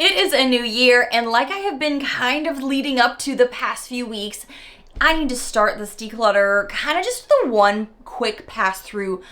It is a new year, and like I have been kind of leading up to the past few weeks, I need to start this declutter, kind of just the one quick pass through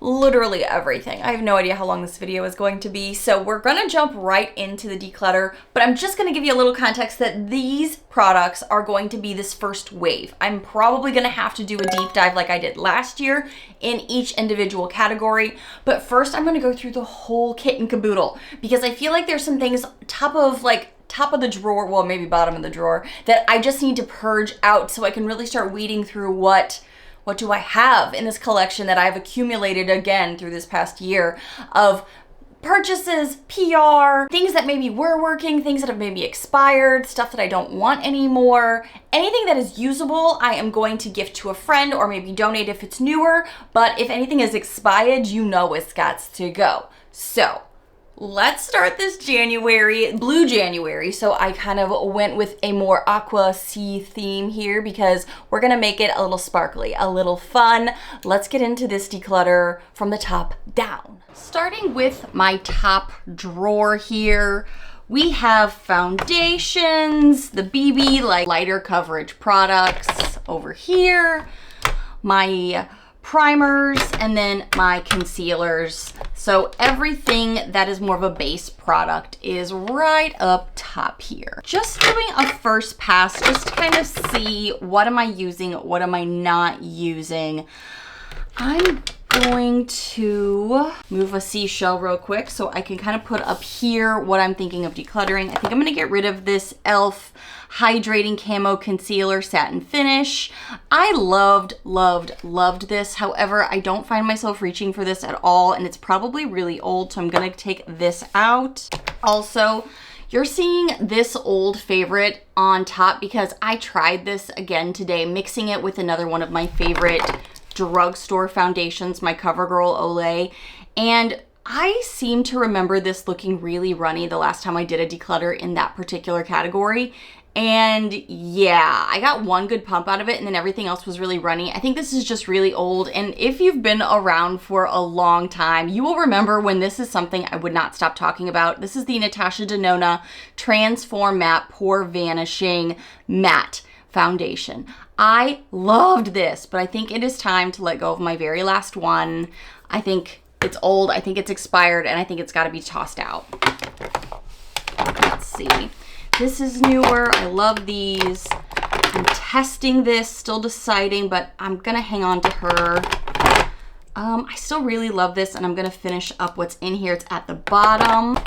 literally everything. I have no idea how long this video is going to be, so we're gonna jump right into the declutter, but I'm just gonna give you a little context that these products are going to be this first wave. I'm probably gonna have to do a deep dive like I did last year in each individual category, but first I'm gonna go through the whole kit and caboodle because I feel like there's some things top of the drawer, well, maybe bottom of the drawer, that I just need to purge out so I can really start weeding through what do I have in this collection that I've accumulated again through this past year of purchases, PR, things that maybe were working, things that have maybe expired, stuff that I don't want anymore. Anything that is usable, I am going to gift to a friend or maybe donate if it's newer, but if anything is expired, you know it's got to go. So let's start this January, Blue January. So I kind of went with a more aqua sea theme here because we're gonna make it a little sparkly, a little fun. Let's get into this declutter from the top down. Starting with my top drawer here, we have foundations, the BB lighter coverage products over here, my primers, and then my concealers. So everything that is more of a base product is right up top here. Just doing a first pass just to kind of see what am I using, what am I not using. I'm going to move a seashell real quick so I can kind of put up here what I'm thinking of decluttering. I think I'm gonna get rid of this e.l.f. Hydrating Camo Concealer Satin Finish. I loved this. However, I don't find myself reaching for this at all, and it's probably really old, so I'm gonna take this out. Also, you're seeing this old favorite on top because I tried this again today, mixing it with another one of my favorite drugstore foundations, my CoverGirl Olay, and I seem to remember this looking really runny the last time I did a declutter in that particular category. And yeah, I got one good pump out of it and then everything else was really runny. I think this is just really old. And if you've been around for a long time, you will remember when this is something I would not stop talking about. This is the Natasha Denona Transform Matte Pore Vanishing Matte Foundation. I loved this, but I think it is time to let go of my very last one. I think it's old, I think it's expired, and I think it's gotta be tossed out. Let's see. This is newer. I love these. I'm testing this, still deciding, but I'm gonna hang on to her. I still really love this, and I'm gonna finish up what's in here. It's at the bottom.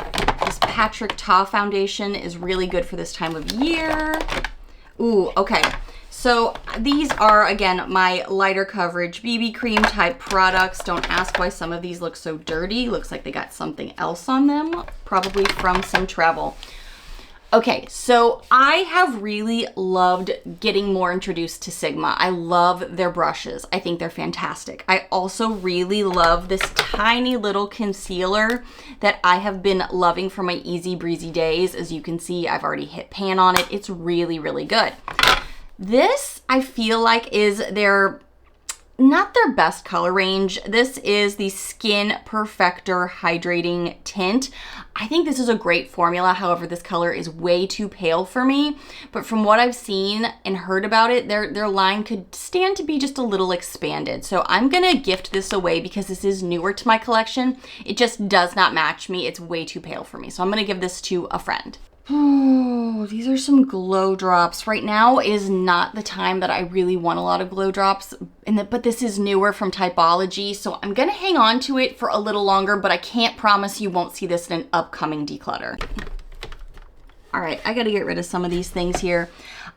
This Patrick Ta foundation is really good for this time of year. Ooh, okay. So these are, again, my lighter coverage BB cream type products. Don't ask why some of these look so dirty. Looks like they got something else on them, probably from some travel. Okay, so I have really loved getting more introduced to Sigma. I love their brushes. I think they're fantastic. I also really love this tiny little concealer that I have been loving for my easy breezy days. As you can see, I've already hit pan on it. It's really, really good. This, I feel like, is not their best color range. This is the Skin Perfector Hydrating Tint. I think this is a great formula. However, this color is way too pale for me. But from what I've seen and heard about it, their line could stand to be just a little expanded. So I'm gonna gift this away because this is newer to my collection. It just does not match me. It's way too pale for me. So I'm gonna give this to a friend. Oh, these are some glow drops. Right now is not the time that I really want a lot of glow drops, but this is newer from Typology, so I'm gonna hang on to it for a little longer, but I can't promise you won't see this in an upcoming declutter. All right, I gotta get rid of some of these things here.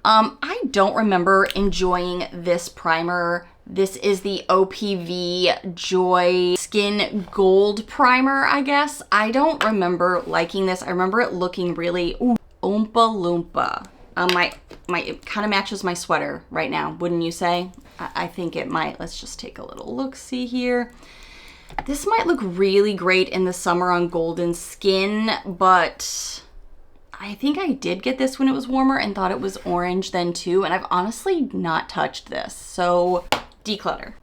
I don't remember enjoying this primer. This is the OPV Joy Skin Gold Primer, I guess. I don't remember liking this. I remember it looking really Oompa Loompa. It kind of matches my sweater right now, wouldn't you say? I think it might. Let's just take a little look-see here. This might look really great in the summer on golden skin, but I think I did get this when it was warmer and thought it was orange then too, and I've honestly not touched this, so declutter.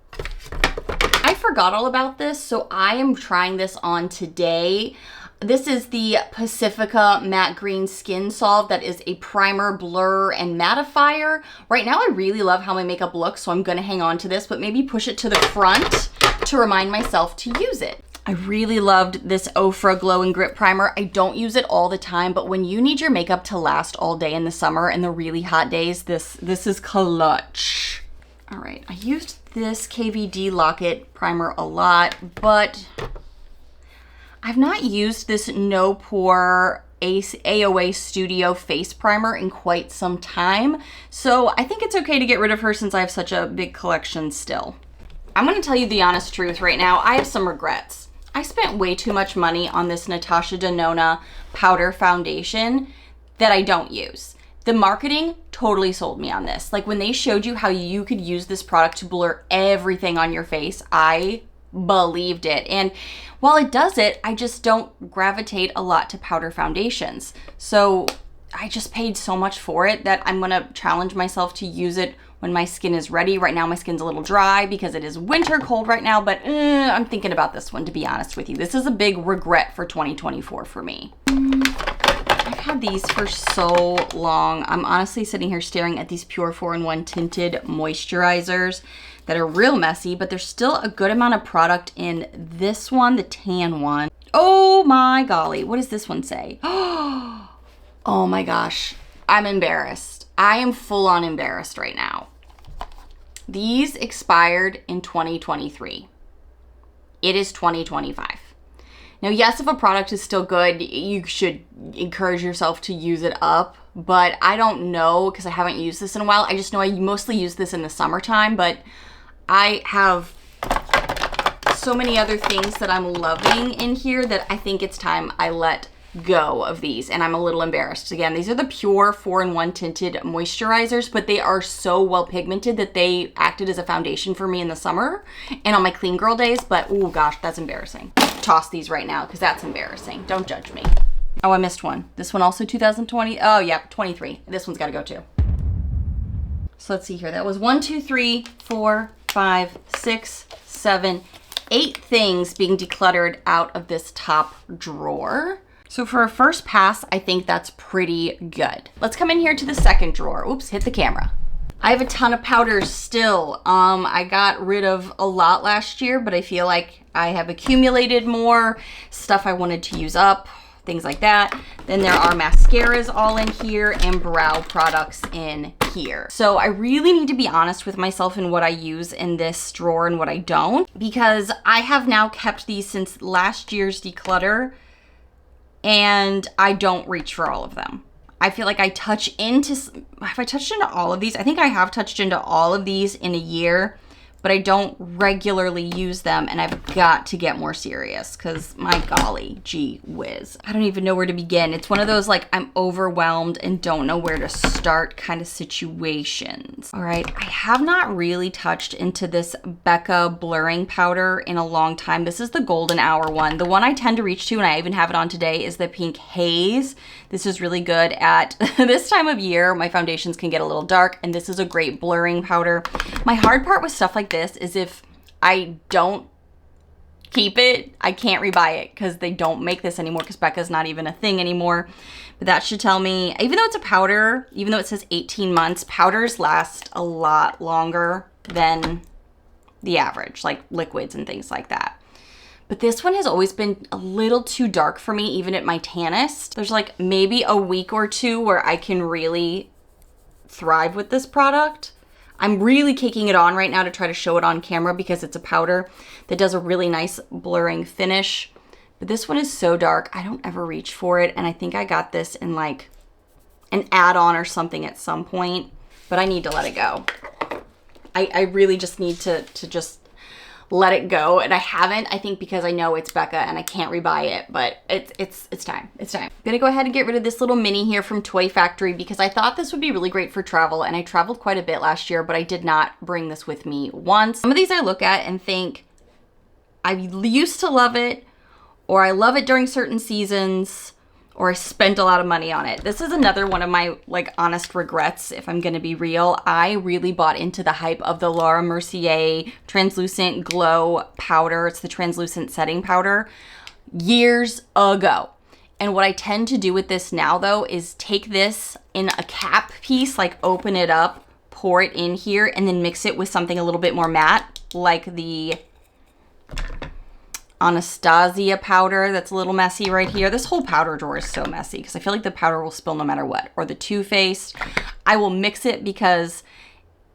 I forgot all about this, so I am trying this on today. This is the Pacifica Matte Green Skin Solve. That is a primer, blur, and mattifier. Right now, I really love how my makeup looks, so I'm gonna hang on to this, but maybe push it to the front to remind myself to use it. I really loved this Ofra Glow and Grip Primer. I don't use it all the time, but when you need your makeup to last all day in the summer and the really hot days, this is clutch. All right, I used this KVD Lock-It Primer a lot, but I've not used this No Pore AOA Studio Face Primer in quite some time, so I think it's okay to get rid of her since I have such a big collection still. I'm gonna tell you the honest truth right now. I have some regrets. I spent way too much money on this Natasha Denona powder foundation that I don't use. The marketing totally sold me on this. Like when they showed you how you could use this product to blur everything on your face, I believed it. And while it does it, I just don't gravitate a lot to powder foundations. So I just paid so much for it that I'm gonna challenge myself to use it when my skin is ready. Right now my skin's a little dry because it is winter cold right now, but I'm thinking about this one, to be honest with you. This is a big regret for 2024 for me. I've had these for so long. I'm honestly sitting here staring at these Pure 4-in-1 tinted moisturizers that are real messy, but there's still a good amount of product in this one, the tan one. Oh my golly, what does this one say? Oh my gosh, I'm embarrassed. I am full on embarrassed right now. These expired in 2023. It is 2025. Now, yes, if a product is still good, you should encourage yourself to use it up, but I don't know because I haven't used this in a while. I just know I mostly use this in the summertime, but I have so many other things that I'm loving in here that I think it's time I let go of these, and I'm a little embarrassed. Again, these are the Pure 4-in-1 tinted moisturizers, but they are so well pigmented that they acted as a foundation for me in the summer and on my clean girl days, but oh gosh, that's embarrassing. Toss these right now because that's embarrassing. Don't judge me. Oh, I missed one. This one also 2020. Oh yeah, 23. This one's got to go too. So let's see here. That was 1, 2, 3, 4, 5, 6, 7, 8 things being decluttered out of this top drawer. So for a first pass, I think that's pretty good. Let's come in here to the second drawer. Oops, hit the camera. I have a ton of powders still. I got rid of a lot last year, but I feel like I have accumulated more stuff I wanted to use up, things like that. Then there are mascaras all in here and brow products in here. So I really need to be honest with myself in what I use in this drawer and what I don't, because I have now kept these since last year's declutter, and I don't reach for all of them. I feel like I touch into, have I touched into all of these? I think I have touched into all of these in a year, but I don't regularly use them, and I've got to get more serious because my golly, gee whiz. I don't even know where to begin. It's one of those like I'm overwhelmed and don't know where to start kind of situations. All right, I have not really touched into this Becca blurring powder in a long time. This is the golden hour one. The one I tend to reach to, and I even have it on today, is the pink haze. This is really good at this time of year. My foundations can get a little dark, and this is a great blurring powder. My hard part with stuff like this is if I don't keep it, I can't rebuy it because they don't make this anymore because Becca's not even a thing anymore. But that should tell me, even though it's a powder, even though it says 18 months, powders last a lot longer than the average, like liquids and things like that. But this one has always been a little too dark for me, even at my tannest. There's like maybe a week or two where I can really thrive with this product. I'm really caking it on right now to try to show it on camera because it's a powder that does a really nice blurring finish. But this one is so dark, I don't ever reach for it. And I think I got this in like an add-on or something at some point, but I need to let it go. I really just need to just let it go, and I haven't, I think because I know it's Becca and I can't rebuy it, but it's time. It's time. I'm gonna go ahead and get rid of this little mini here from Toy Factory because I thought this would be really great for travel, and I traveled quite a bit last year, but I did not bring this with me once. Some of these I look at and think I used to love it, or I love it during certain seasons, or I spent a lot of money on it. This is another one of my like honest regrets, if I'm gonna be real. I really bought into the hype of the Laura Mercier Translucent Glow Powder. It's the translucent setting powder years ago. And what I tend to do with this now though is take this in a cap piece, like open it up, pour it in here, and then mix it with something a little bit more matte, like the Anastasia powder that's a little messy right here. This whole powder drawer is so messy because I feel like the powder will spill no matter what. Or the Too Faced. I will mix it because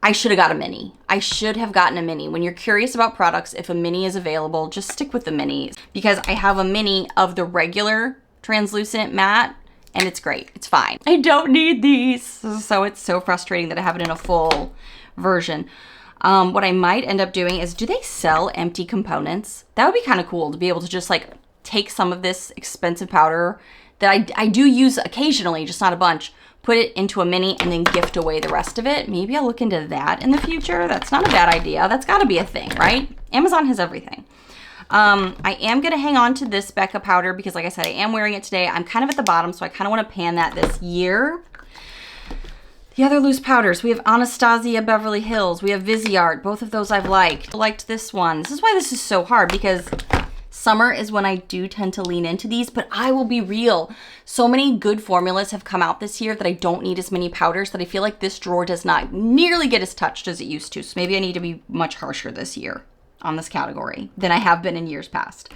I should have got a mini. I should have gotten a mini. When you're curious about products, if a mini is available, just stick with the minis, because I have a mini of the regular translucent matte and it's great. It's fine. I don't need these. So it's so frustrating that I have it in a full version. What I might end up doing is, do they sell empty components? That would be kind of cool to be able to just like take some of this expensive powder that I do use occasionally, just not a bunch, put it into a mini and then gift away the rest of it. Maybe I'll look into that in the future. That's not a bad idea. That's gotta be a thing, right? Amazon has everything. I am gonna hang on to this Becca powder because like I said, I am wearing it today. I'm kind of at the bottom, so I kind of wanna pan that this year. The other loose powders, we have Anastasia Beverly Hills, we have Viseart, both of those I've liked. I liked this one. This is why this is so hard, because summer is when I do tend to lean into these, but I will be real. So many good formulas have come out this year that I don't need as many powders, that I feel like this drawer does not nearly get as touched as it used to. So maybe I need to be much harsher this year on this category than I have been in years past.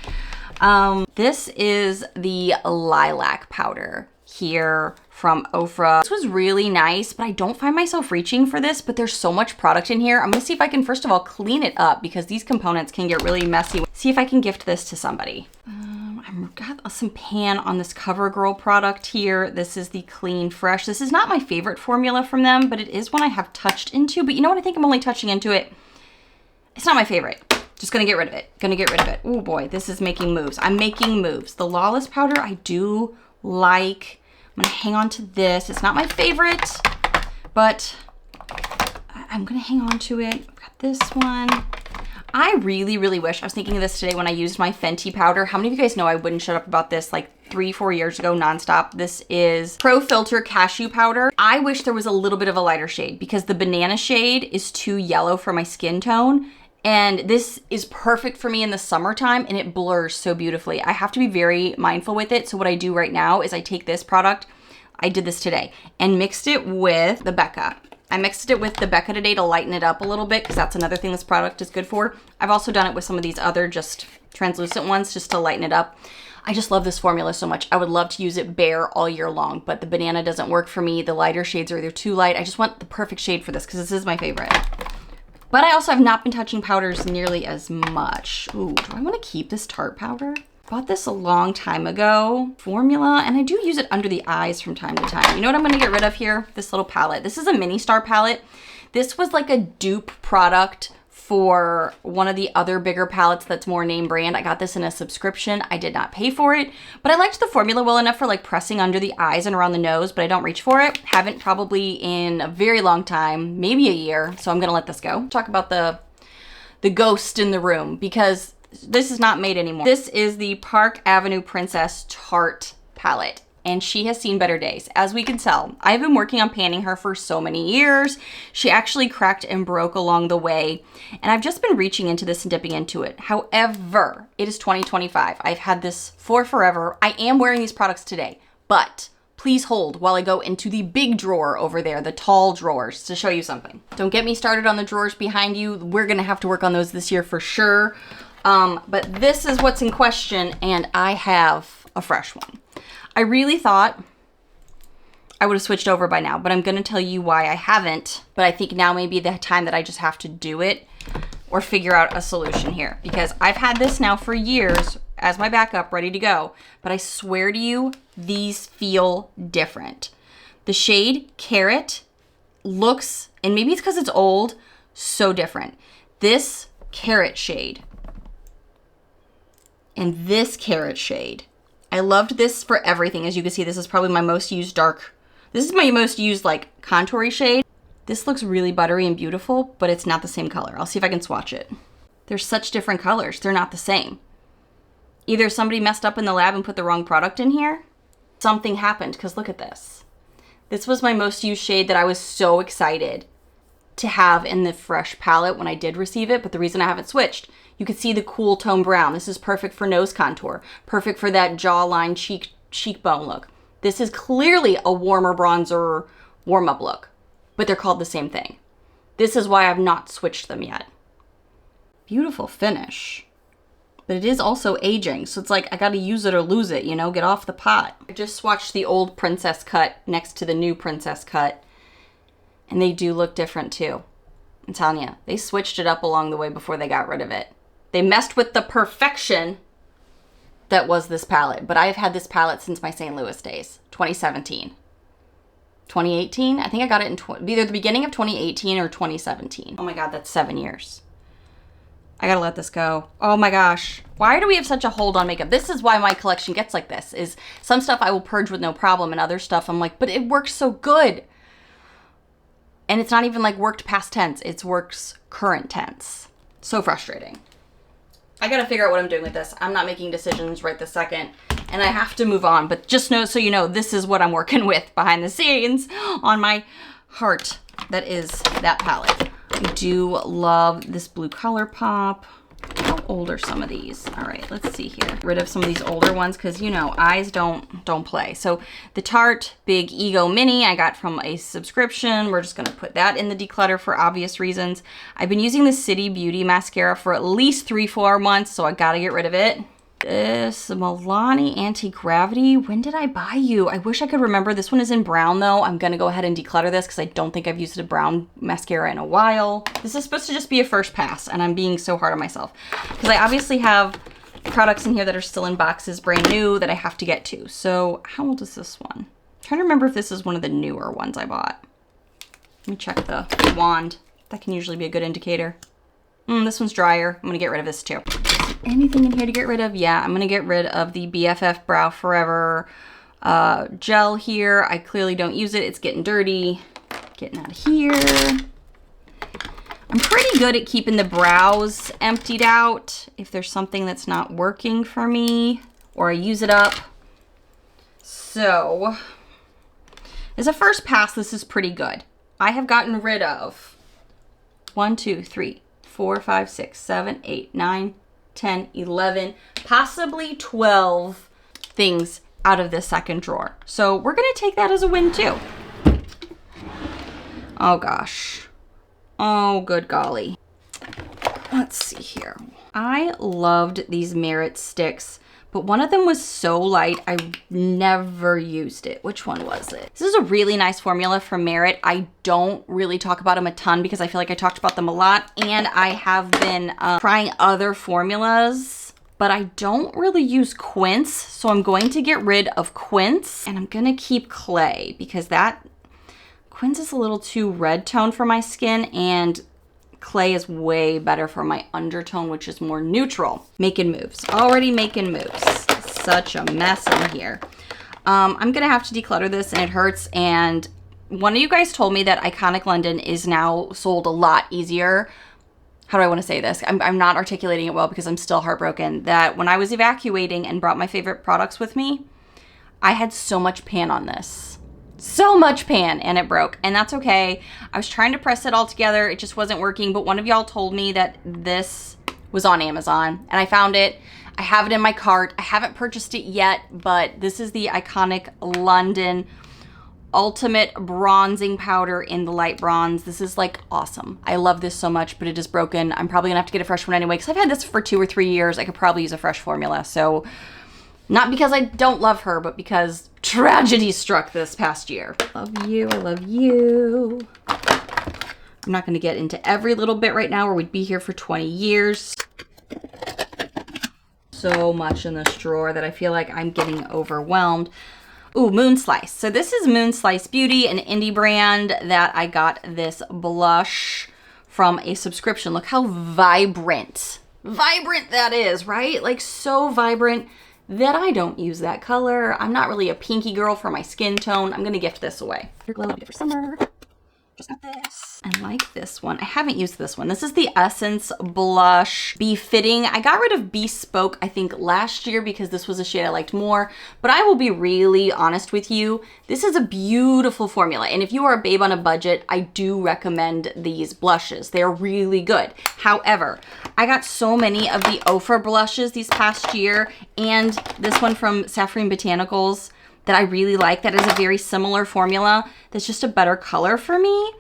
This is the lilac powder here from Ofra. This was really nice, but I don't find myself reaching for this, but there's so much product in here. I'm gonna see if I can, first of all, clean it up because these components can get really messy. See if I can gift this to somebody. I've got some pan on this CoverGirl product here. This is the Clean Fresh. This is not my favorite formula from them, but it is one I have touched into. But you know what? I think I'm only touching into it. It's not my favorite. Just gonna get rid of it. Gonna get rid of it. Oh boy, this is making moves. I'm making moves. The Lawless powder I do like. I'm gonna hang on to this. It's not my favorite, but I'm gonna hang on to it. I've got this one. I really, really wish, I was thinking of this today when I used my Fenty powder. How many of you guys know I wouldn't shut up about this like 3-4 years ago nonstop? This is Pro Filter Cashew Powder. I wish there was a little bit of a lighter shade because the banana shade is too yellow for my skin tone. And this is perfect for me in the summertime and it blurs so beautifully. I have to be very mindful with it. So what I do right now is I take this product, I did this today, and mixed it with the Becca. I mixed it with the Becca today to lighten it up a little bit because that's another thing this product is good for. I've also done it with some of these other just translucent ones just to lighten it up. I just love this formula so much. I would love to use it bare all year long, but the banana doesn't work for me. The lighter shades are either too light. I just want the perfect shade for this because this is my favorite. But I also have not been touching powders nearly as much. Ooh, do I want to keep this Tarte powder? Bought this a long time ago. Formula, and I do use it under the eyes from time to time. You know what I'm going to get rid of here? This little palette. This is a Mini Star palette. This was like a dupe product for one of the other bigger palettes that's more name brand. I got this in a subscription. I did not pay for it, but I liked the formula well enough for like pressing under the eyes and around the nose, but I don't reach for it. Haven't probably in a very long time, maybe a year. So I'm gonna let this go. Talk about the ghost in the room because this is not made anymore. This is the Park Avenue Princess Tarte palette. And she has seen better days, as we can tell. I've been working on panning her for so many years. She actually cracked and broke along the way. And I've just been reaching into this and dipping into it. However, it is 2025. I've had this for forever. I am wearing these products today, but please hold while I go into the big drawer over there, the tall drawers, to show you something. Don't get me started on the drawers behind you. We're gonna have to work on those this year for sure. But this is what's in question, and I have a fresh one. I really thought I would have switched over by now, but I'm going to tell you why I haven't. But I think now may be the time that I just have to do it or figure out a solution here, because I've had this now for years as my backup ready to go. But I swear to you, these feel different. The shade Carrot looks, and maybe it's because it's old, so different. This Carrot shade and this Carrot shade. I loved this for everything. As you can see, this is probably my most used dark. This is my most used like contoury shade. This looks really buttery and beautiful, but it's not the same color. I'll see if I can swatch it. They're such different colors. They're not the same. Either somebody messed up in the lab and put the wrong product in here. Something happened, because look at this. This was my most used shade that I was so excited to have in the fresh palette when I did receive it, but the reason I haven't switched, you can see the cool tone brown. This is perfect for nose contour, perfect for that jawline cheek cheekbone look. This is clearly a warmer bronzer warm-up look, but they're called the same thing. This is why I've not switched them yet. Beautiful finish. But it is also aging, so it's like I gotta use it or lose it, you know, get off the pot. I just swatched the old princess cut next to the new princess cut, and they do look different too. I'm telling you, they switched it up along the way before they got rid of it. They messed with the perfection that was this palette, but I've had this palette since my St. Louis days, 2017. 2018? I think I got it in either the beginning of 2018 or 2017. Oh my God, that's 7 years. I gotta let this go. Oh my gosh. Why do we have such a hold on makeup? This is why my collection gets like this, is some stuff I will purge with no problem, and other stuff I'm like, but it works so good. And it's not even like worked past tense, it's works current tense. So frustrating. I gotta figure out what I'm doing with this. I'm not making decisions right this second, and I have to move on, but just know, so you know, this is what I'm working with behind the scenes on my heart. That is that palette. I do love this blue color pop. How old are some of these? All right, let's see here. Get rid of some of these older ones because, you know, eyes don't play. So the Tarte Big Ego Mini I got from a subscription. We're just gonna put that in the declutter for obvious reasons. I've been using the City Beauty mascara for at least 3-4 months, so I gotta get rid of it. This Milani Anti-Gravity. When did I buy you? I wish I could remember. This one is in brown though. I'm gonna go ahead and declutter this because I don't think I've used a brown mascara in a while. This is supposed to just be a first pass, and I'm being so hard on myself because I obviously have products in here that are still in boxes, brand new, that I have to get to. So how old is this one? I'm trying to remember if this is one of the newer ones I bought. Let me check the wand. That can usually be a good indicator. This one's drier. I'm gonna get rid of this too. Anything in here to get rid of? Yeah, I'm gonna get rid of the BFF Brow Forever gel here. I clearly don't use it. It's getting dirty. Getting out of here. I'm pretty good at keeping the brows emptied out if there's something that's not working for me or I use it up. So, as a first pass, this is pretty good. I have gotten rid of 1, 2, 3, 4, 5, 6, 7, 8, 9, 10, 11, possibly 12 things out of this second drawer. So we're gonna take that as a win too. Oh gosh. Oh, good golly. Let's see here. I loved these Merit sticks, but one of them was so light, I never used it. Which one was it? This is a really nice formula from Merit. I don't really talk about them a ton because I feel like I talked about them a lot, and I have been trying other formulas, but I don't really use Quince, so I'm going to get rid of Quince, and I'm gonna keep Clay because that Quince is a little too red tone for my skin, and Clay is way better for my undertone, which is more neutral. Making moves, already making moves. Such a mess in here. I'm gonna have to declutter this, and it hurts. And one of you guys told me that Iconic London is now sold a lot easier. How do I want to say this? I'm not articulating it well because I'm still heartbroken that when I was evacuating and brought my favorite products with me, I had so much pan on this. So much pan, and it broke, and that's okay. I was trying to press it all together. It just wasn't working, but one of y'all told me that this was on Amazon, and I found it. I have it in my cart. I haven't purchased it yet, but this is the Iconic London Ultimate Bronzing Powder in the light bronze. This is like awesome. I love this so much, but it is broken. I'm probably gonna have to get a fresh one anyway because I've had this for 2 or 3 years. I could probably use a fresh formula. So not because I don't love her, but because tragedy struck this past year. Love you, I love you. I'm not gonna get into every little bit right now or we'd be here for 20 years. So much in this drawer that I feel like I'm getting overwhelmed. Ooh, Moon Slice. So this is Moon Slice Beauty, an indie brand that I got this blush from a subscription. Look how vibrant that is, right? Like so vibrant that I don't use that color. I'm not really a pinky girl for my skin tone. I'm gonna gift this away. Your glow, I'll get for summer. Just got this. I like this one. I haven't used this one. This is the Essence Blush Befitting. I got rid of Bespoke, I think, last year because this was a shade I liked more. But I will be really honest with you. This is a beautiful formula. And if you are a babe on a budget, I do recommend these blushes. They're really good. However, I got so many of the Ofra blushes these past year and this one from Saffron Botanicals that I really like. That is a very similar formula. That's just a better color for me.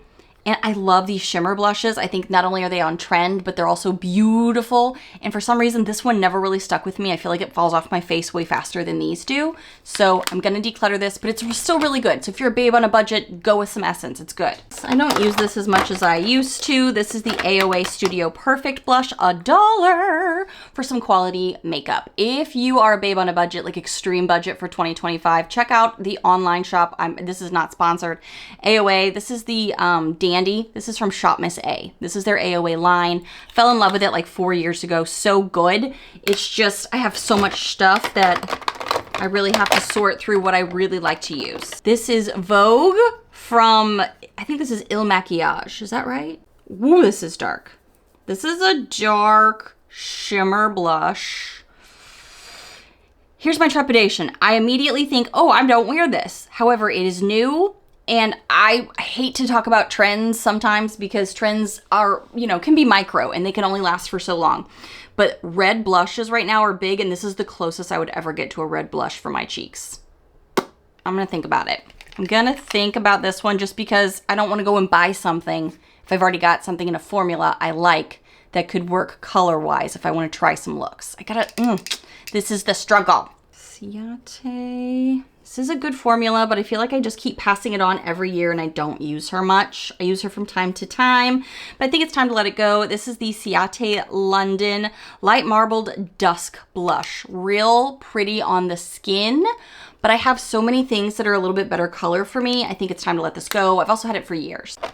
And I love these shimmer blushes. I think not only are they on trend, but they're also beautiful. And for some reason, this one never really stuck with me. I feel like it falls off my face way faster than these do. So I'm gonna declutter this, but it's still really good. So if you're a babe on a budget, go with some Essence, it's good. I don't use this as much as I used to. This is the AOA Studio Perfect Blush, $1 for some quality makeup. If you are a babe on a budget, like extreme budget for 2025, check out the online shop. This is not sponsored. AOA, this is the Dandy. This is from Shop Miss A. This is their AOA line. Fell in love with it like 4 years ago. So good. It's just, I have so much stuff that I really have to sort through what I really like to use. This is Vogue from, I think this is Il Maquillage. Is that right? Ooh, this is dark. This is a dark shimmer blush. Here's my trepidation. I immediately think, oh, I don't wear this. However, it is new. And I hate to talk about trends sometimes because trends are, you know, can be micro and they can only last for so long. But red blushes right now are big and this is the closest I would ever get to a red blush for my cheeks. I'm gonna think about it. I'm gonna think about this one just because I don't wanna go and buy something if I've already got something in a formula I like that could work color-wise if I wanna try some looks. This is the struggle. Ciate. This is a good formula, but I feel like I just keep passing it on every year and I don't use her much. I use her from time to time, but I think it's time to let it go. This is the Ciate London Light Marbled Dusk Blush. Real pretty on the skin, but I have so many things that are a little bit better color for me. I think it's time to let this go. I've also had it for years. Do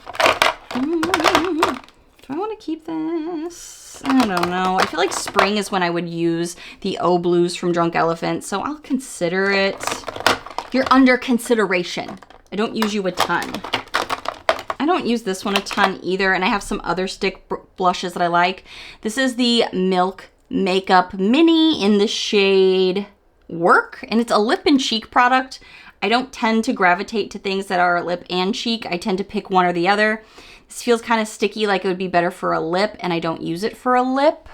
I want to keep this? I don't know. I feel like spring is when I would use the O Blues from Drunk Elephant, so I'll consider it. You're under consideration. I don't use you a ton. I don't use this one a ton either, and I have some other stick blushes that I like. This is the Milk Makeup Mini in the shade Work, and it's a lip and cheek product. I don't tend to gravitate to things that are lip and cheek. I tend to pick one or the other. This feels kind of sticky, like it would be better for a lip, and I don't use it for a lip.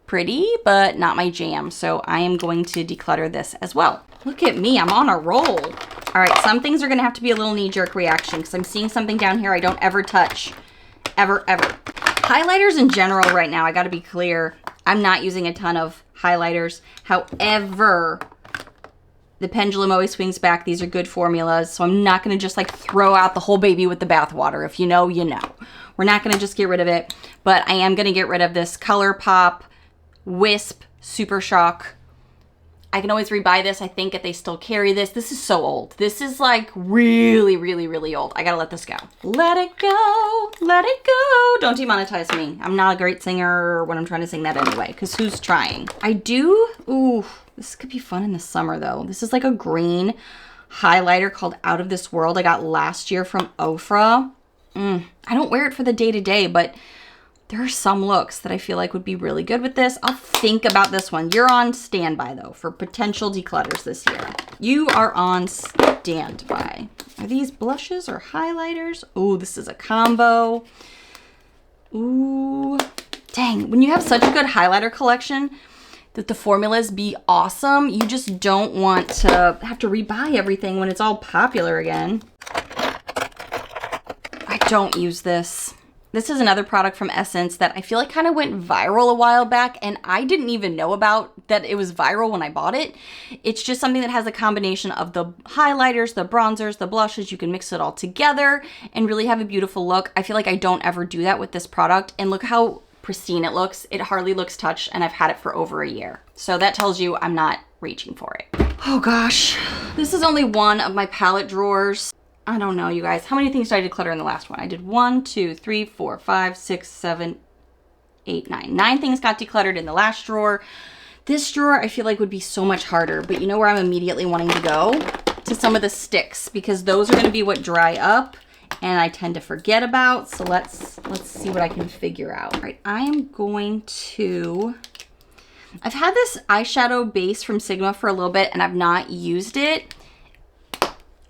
Pretty, but not my jam, so I am going to declutter this as well. Look at me, I'm on a roll. All right, some things are gonna have to be a little knee-jerk reaction because I'm seeing something down here I don't ever touch, ever. Highlighters in general right now, I gotta be clear, I'm not using a ton of highlighters. However, the pendulum always swings back. These are good formulas, so I'm not gonna just like throw out the whole baby with the bathwater. If you know, you know. We're not gonna just get rid of it, but I am gonna get rid of this ColourPop Wisp Super Shock. I can always rebuy this. I think that they still carry this. This is so old. This is like really, really, really old. I gotta let this go. Let it go. Let it go. Don't demonetize me. I'm not a great singer when I'm trying to sing that anyway, because who's trying? I do. Ooh, this could be fun in the summer though. This is like a green highlighter called Out of This World I got last year from Ofra. I don't wear it for the day-to-day, but there are some looks that I feel like would be really good with this. I'll think about this one. You're on standby though for potential declutters this year. You are on standby. Are these blushes or highlighters? Oh, this is a combo. Ooh, dang. When you have such a good highlighter collection that the formulas be awesome, you just don't want to have to rebuy everything when it's all popular again. I don't use this. This is another product from Essence that I feel like kind of went viral a while back, and I didn't even know about that it was viral when I bought it. It's just something that has a combination of the highlighters, the bronzers, the blushes. You can mix it all together and really have a beautiful look. I feel like I don't ever do that with this product, and look how pristine it looks. It hardly looks touched, and I've had it for over a year. So that tells you I'm not reaching for it. Oh gosh, this is only one of my palette drawers. I don't know, you guys. How many things did I declutter in the last one? I did 1, 2, 3, 4, 5, 6, 7, 8, 9. 9 things got decluttered in the last drawer. This drawer I feel like would be so much harder, but you know where I'm immediately wanting to go? To some of the sticks, because those are gonna be what dry up and I tend to forget about. So let's see what I can figure out. All right, I am going to, I've had this eyeshadow base from Sigma for a little bit and I've not used it.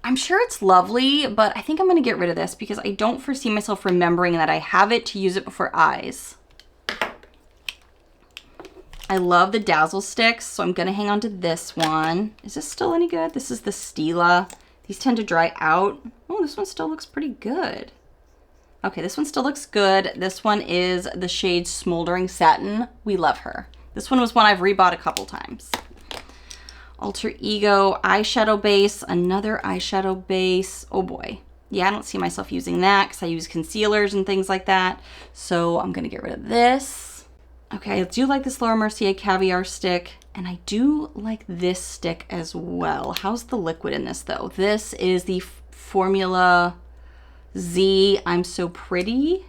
I'm sure it's lovely, but I think I'm gonna get rid of this because I don't foresee myself remembering that I have it to use it before eyes. I love the Dazzle sticks, so I'm gonna hang on to this one. Is this still any good? This is the Stila. These tend to dry out. Oh, this one still looks pretty good. Okay, this one still looks good. This one is the shade Smoldering Satin. We love her. This one was one I've rebought a couple times. Alter Ego eyeshadow base, another eyeshadow base. Oh boy. Yeah, I don't see myself using that because I use concealers and things like that. So I'm gonna get rid of this. Okay, I do like this Laura Mercier Caviar stick, and I do like this stick as well. How's the liquid in this though? This is the Formula Z I'm So Pretty.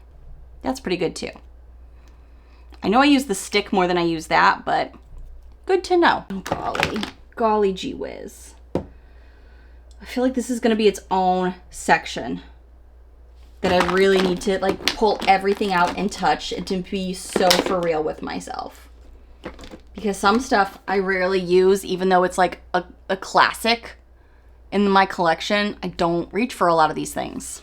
That's pretty good too. I know I use the stick more than I use that, but good to know. Oh, golly gee whiz. I feel like this is gonna be its own section that I really need to like pull everything out and touch and to be so for real with myself. Because some stuff I rarely use, even though it's like a classic in my collection, I don't reach for a lot of these things.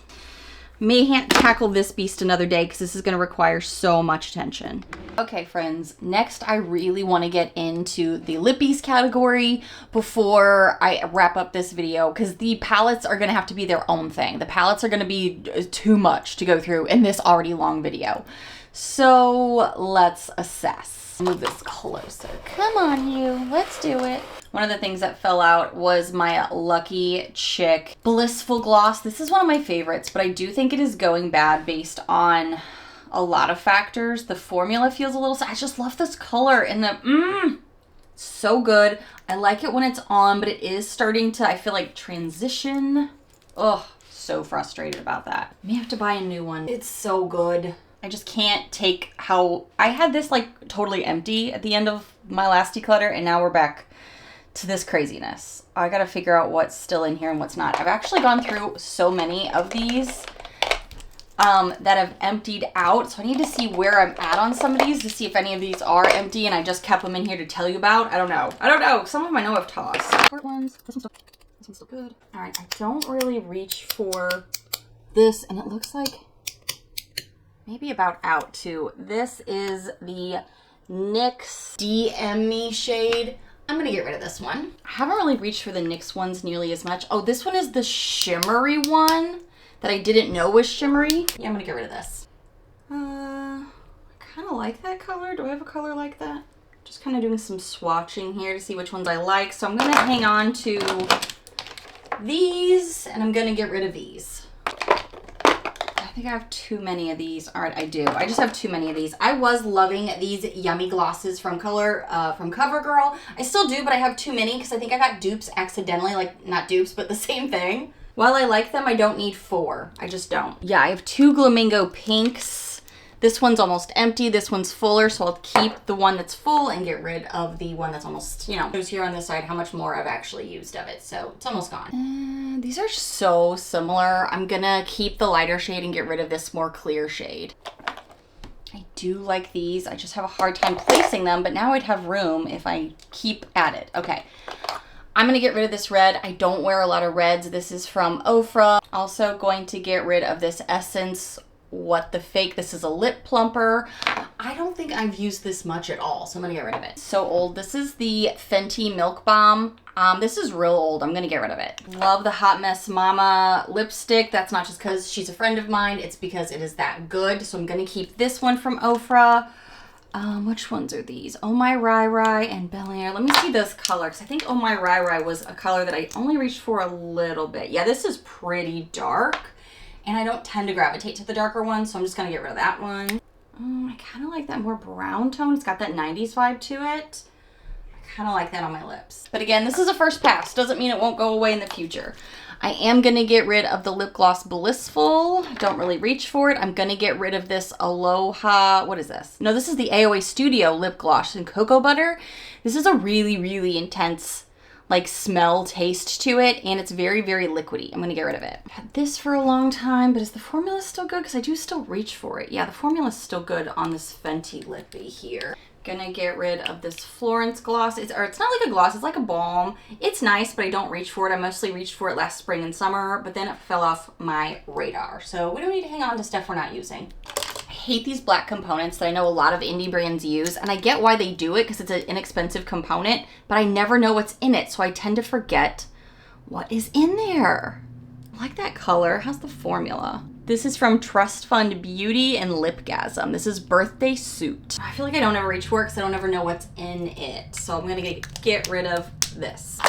May tackle this beast another day because this is going to require so much attention. Okay, friends, next I really want to get into the lippies category before I wrap up this video because the palettes are going to have to be their own thing. The palettes are going to be too much to go through in this already long video. So let's assess. Move this closer. Come on, you. Let's do it. One of the things that fell out was my Lucky Chick Blissful Gloss. This is one of my favorites, but I do think it is going bad based on a lot of factors. The formula feels a little, I just love this color and the, so good. I like it when it's on, but it is starting to, I feel like, transition. Ugh, so frustrated about that. May have to buy a new one. It's so good. I just can't take how, I had this like totally empty at the end of my last declutter and now we're back to this craziness. I gotta figure out what's still in here and what's not. I've actually gone through so many of these that have emptied out. So I need to see where I'm at on some of these to see if any of these are empty and I just kept them in here to tell you about. I don't know. Some of them I know I've tossed. Short ones. This one's still good. All right, I don't really reach for this and it looks like maybe about out too. This is the NYX DM Me shade. I'm gonna get rid of this one. I haven't really reached for the NYX ones nearly as much. Oh, this one is the shimmery one that I didn't know was shimmery. Yeah, I'm gonna get rid of this. I kind of like that color. Do I have a color like that? Just kind of doing some swatching here to see which ones I like. So I'm gonna hang on to these and I'm gonna get rid of these. I think I have too many of these. All right, I do. I just have too many of these. I was loving these yummy glosses from CoverGirl. I still do, but I have too many because I think I got dupes accidentally. Like, not dupes, but the same thing. While I like them, I don't need 4. I just don't. Yeah, I have 2 Glamingo pinks. This one's almost empty. This one's fuller, so I'll keep the one that's full and get rid of the one that's almost, you know, shows here on this side how much more I've actually used of it. So it's almost gone. These are so similar. I'm gonna keep the lighter shade and get rid of this more clear shade. I do like these. I just have a hard time placing them, but now I'd have room if I keep at it. Okay. I'm gonna get rid of this red. I don't wear a lot of reds. This is from Ofra. Also going to get rid of this Essence What the Fake. This is a lip plumper. I don't think I've used this much at all, so I'm gonna get rid of it. So old. This is the Fenty Milk Balm. This is real old. I'm gonna get rid of it. Love the Hot Mess Mama lipstick. That's not just because she's a friend of mine. It's because it is that good. So I'm gonna keep this one from Ofra. Which ones are these? Oh My Rai Rai and Bel Air. Let me see this color, because I think Oh My Rai Rai was a color that I only reached for a little bit. Yeah, this is pretty dark, and I don't tend to gravitate to the darker ones, so I'm just gonna get rid of that one. I kind of like that more brown tone. It's got that 90s vibe to it. I kind of like that on my lips. But again, this is a first pass. Doesn't mean it won't go away in the future. I am going to get rid of the lip gloss Blissful. Don't really reach for it. I'm going to get rid of this Aloha. What is this? No, this is the AOA Studio lip gloss in Cocoa Butter. This is a really, really intense like smell taste to it, and it's very, very liquidy. I'm gonna get rid of it. I've had this for a long time, but is the formula still good? Because I do still reach for it. Yeah, the formula's still good on this Fenty lippy here. Gonna get rid of this Florence gloss. It's not like a gloss, it's like a balm. It's nice, but I don't reach for it. I mostly reached for it last spring and summer, but then it fell off my radar. So we don't need to hang on to stuff we're not using. I hate these black components that I know a lot of indie brands use, and I get why they do it because it's an inexpensive component, but I never know what's in it, so I tend to forget what is in there. I like that color. How's the formula? This is from Trust Fund Beauty and Lipgasm. This is Birthday Suit. I feel like I don't ever reach for it because I don't ever know what's in it. So I'm gonna get rid of this.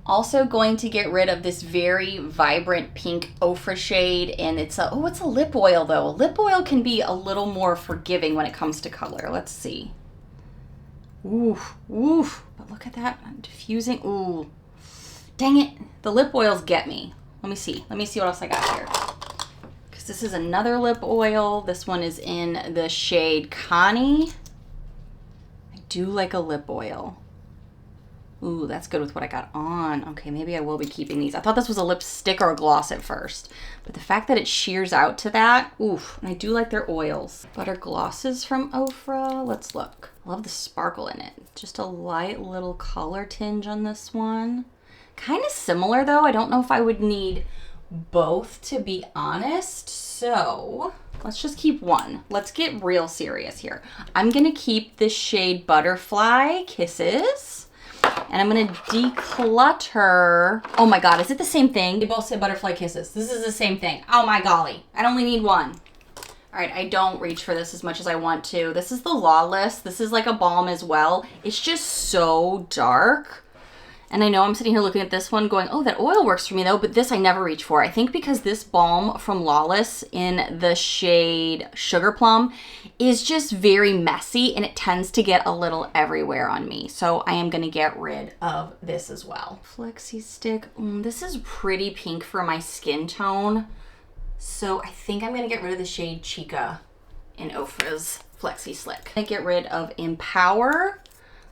Also going to get rid of this very vibrant pink ochre shade, and it's a lip oil though. A lip oil can be a little more forgiving when it comes to color. Let's see. Oof, oof. But look at that, I'm diffusing. Ooh, dang it. The lip oils get me. Let me see what else I got here. This is another lip oil. This one is in the shade Connie. I do like a lip oil. Ooh, that's good with what I got on. Okay, maybe I will be keeping these. I thought this was a lipstick or a gloss at first, but the fact that it shears out to that, oof, and I do like their oils. Butter glosses from Ofra. Let's look. I love the sparkle in it. Just a light little color tinge on this one. Kind of similar though. I don't know if I would need both, to be honest, so let's just keep one. Let's get real serious here. I'm gonna keep this shade Butterfly Kisses, and I'm gonna declutter. Oh my god, is it the same thing? They both say Butterfly Kisses. This is the same thing. Oh my golly, I only need one. All right, I don't reach for this as much as I want to. This is the Lawless. This is like a balm as well. It's just so dark. And I know I'm sitting here looking at this one going, oh, that oil works for me though, but this I never reach for. I think because this balm from Lawless in the shade Sugar Plum is just very messy, and it tends to get a little everywhere on me. So I am gonna get rid of this as well. Flexi Stick, this is pretty pink for my skin tone. So I think I'm gonna get rid of the shade Chica in Ofra's Flexi Slick. I get rid of Empower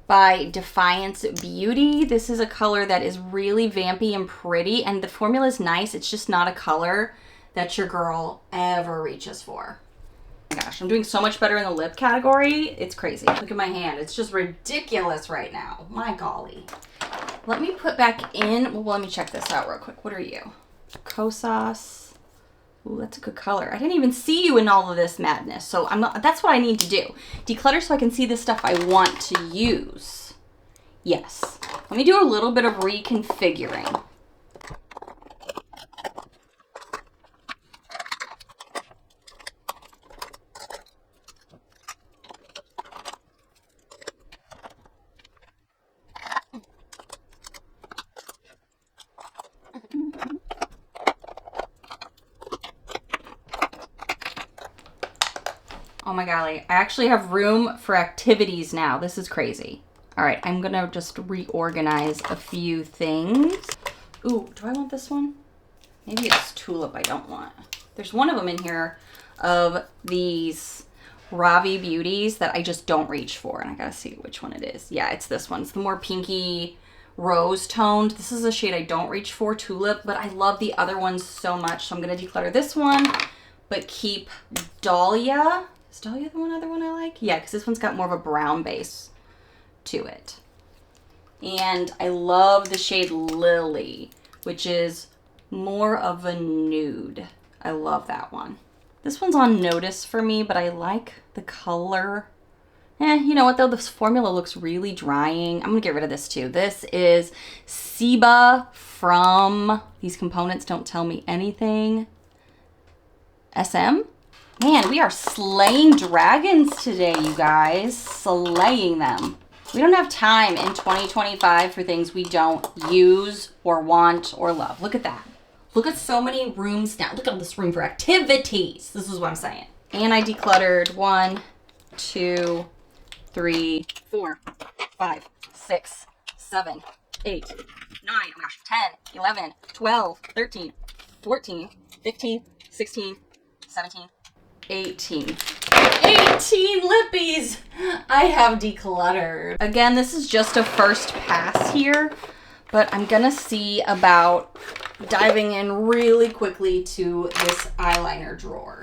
by Defiance Beauty. This is a color that is really vampy and pretty, and the formula is nice. It's just not a color that your girl ever reaches for. Oh my gosh, I'm doing so much better in the lip category. It's crazy. Look at my hand. It's just ridiculous right now. My golly. Let me put back in, well, let me check this out real quick. What are you? Kosas. Ooh, that's a good color. I didn't even see you in all of this madness, so that's what I need to do. Declutter so I can see the stuff I want to use. Yes. Let me do a little bit of reconfiguring. Oh my golly, I actually have room for activities now. This is crazy. All right, I'm gonna just reorganize a few things. Ooh, do I want this one? Maybe it's Tulip I don't want. There's one of them in here of these Ravi Beauties that I just don't reach for, and I gotta see which one it is. Yeah, it's this one. It's the more pinky rose toned. This is a shade I don't reach for, Tulip, but I love the other ones so much, so I'm gonna declutter this one, but keep Dahlia. Is Dahlia the other one I like? Yeah, because this one's got more of a brown base to it. And I love the shade Lily, which is more of a nude. I love that one. This one's on notice for me, but I like the color. You know what though? This formula looks really drying. I'm gonna get rid of this too. This is Seba from, these components don't tell me anything, SM? Man, we are slaying dragons today, you guys. Slaying them. We don't have time in 2025 for things we don't use or want or love. Look at that. Look at so many rooms now. Look at all this room for activities. This is what I'm saying. And I decluttered 1, 2, 3, 4, 5, 6, 7, 8, 9, oh my gosh, 10, 11, 12, 13, 14, 15, 16, 17, 18 lippies I have decluttered. Again, this is just a first pass here, But I'm gonna see about diving in really quickly to this eyeliner drawer.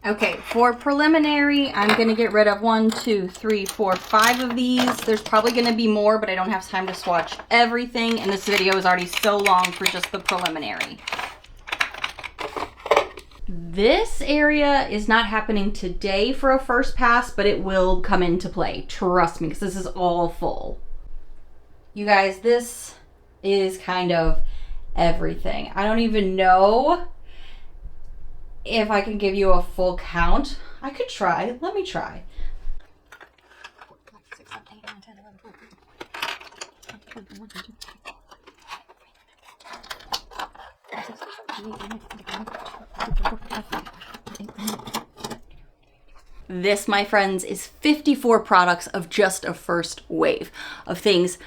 Okay, for preliminary, I'm gonna get rid of 1, 2, 3, 4, 5 of these. There's probably gonna be more, but I don't have time to swatch everything, and this video is already so long for just the preliminary. This area is not happening today for a first pass, but it will come into play. Trust me, because this is all full. You guys, this is kind of everything. I don't even know if I can give you a full count. I could try. Let me try. This, my friends, is 54 products of just a first wave of things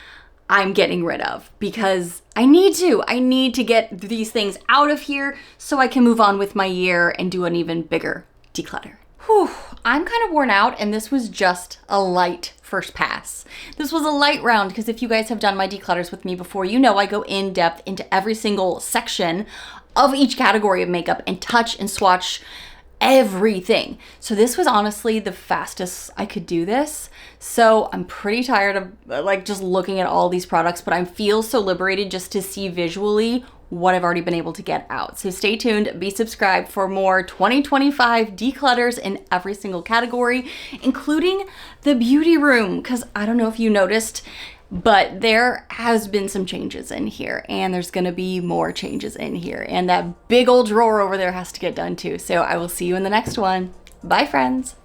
I'm getting rid of because I need to get these things out of here so I can move on with my year and do an even bigger declutter. Whew, I'm kind of worn out, and this was just a light first pass. This was a light round because if you guys have done my declutters with me before, you know I go in depth into every single section of each category of makeup and touch and swatch everything. So this was honestly the fastest I could do this. So I'm pretty tired of like just looking at all these products, but I feel so liberated just to see visually what I've already been able to get out. So stay tuned, be subscribed for more 2025 declutters in every single category, including the beauty room, because I don't know if you noticed, but there has been some changes in here, and there's gonna be more changes in here, and that big old drawer over there has to get done too. So I will see you in the next one. Bye, friends.